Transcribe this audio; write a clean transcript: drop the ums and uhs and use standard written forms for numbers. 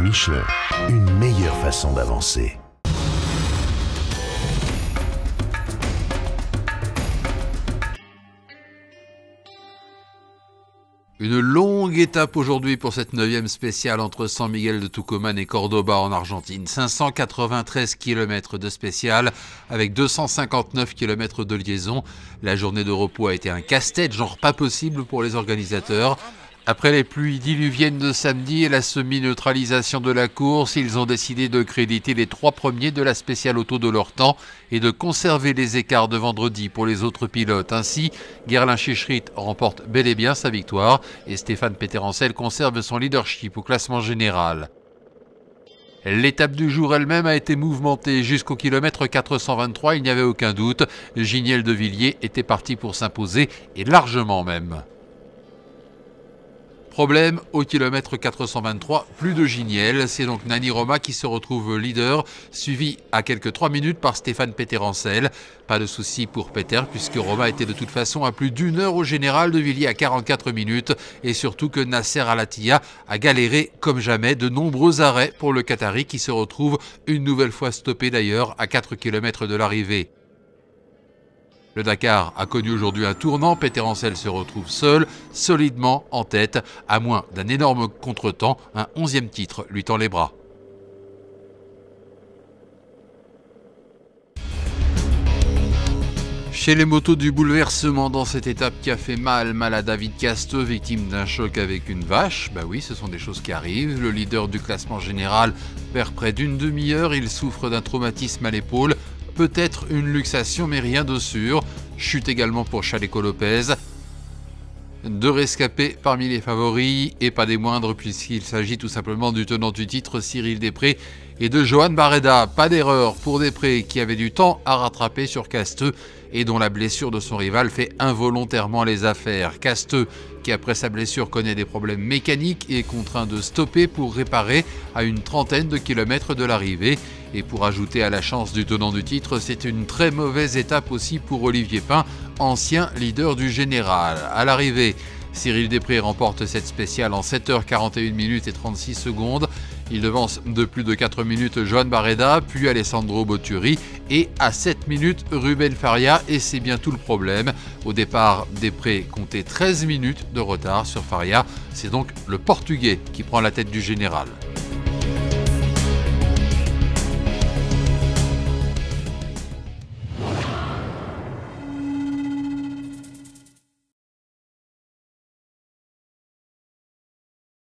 Michelin, une meilleure façon d'avancer. Une longue étape aujourd'hui pour cette 9e spéciale entre San Miguel de Tucumán et Cordoba en Argentine. 593 km de spéciale avec 259 km de liaison. La journée de repos a été un casse-tête, genre pas possible pour les organisateurs. Après les pluies diluviennes de samedi et la semi-neutralisation de la course, ils ont décidé de créditer les 3 premiers de la spéciale auto de leur temps et de conserver les écarts de vendredi pour les autres pilotes. Ainsi, Gerlin Chichrit remporte bel et bien sa victoire et Stéphane Peterhansel conserve son leadership au classement général. L'étape du jour elle-même a été mouvementée jusqu'au kilomètre 423, il n'y avait aucun doute. Giniel de Villiers était parti pour s'imposer et largement même. Problème, au kilomètre 423, plus de Giniel, c'est donc Nani Roma qui se retrouve leader, suivi à quelques 3 minutes par Stéphane Peterhansel. Pas de souci pour Peter puisque Roma était de toute façon à plus d'1 heure au général, de Villiers à 44 minutes et surtout que Nasser Al-Attiyah a galéré comme jamais, de nombreux arrêts pour le Qatari qui se retrouve une nouvelle fois stoppé d'ailleurs à 4 km de l'arrivée. Le Dakar a connu aujourd'hui un tournant, Peterhansel se retrouve seul, solidement en tête, à moins d'un énorme contretemps, un 11e titre lui tend les bras. Chez les motos du bouleversement dans cette étape qui a fait mal à David Casteux, victime d'un choc avec une vache. Bah oui, ce sont des choses qui arrivent. Le leader du classement général perd près d'une demi-heure, il souffre d'un traumatisme à l'épaule. Peut-être une luxation, mais rien de sûr. Chute également pour Chaleco Lopez. 2 rescapés parmi les favoris, et pas des moindres puisqu'il s'agit tout simplement du tenant du titre Cyril Després et de Johan Barreda. Pas d'erreur pour Després qui avait du temps à rattraper sur Casteux et dont la blessure de son rival fait involontairement les affaires. Casteux qui après sa blessure connaît des problèmes mécaniques et est contraint de stopper pour réparer à une trentaine de kilomètres de l'arrivée. Et pour ajouter à la chance du tenant du titre, c'est une très mauvaise étape aussi pour Olivier Pain, ancien leader du général. À l'arrivée, Cyril Després remporte cette spéciale en 7h41 minutes et 36 secondes. Il devance de plus de 4 minutes Johan Barreda, puis Alessandro Botturi et à 7 minutes Ruben Faria, et c'est bien tout le problème. Au départ, Després comptait 13 minutes de retard sur Faria. C'est donc le Portugais qui prend la tête du général.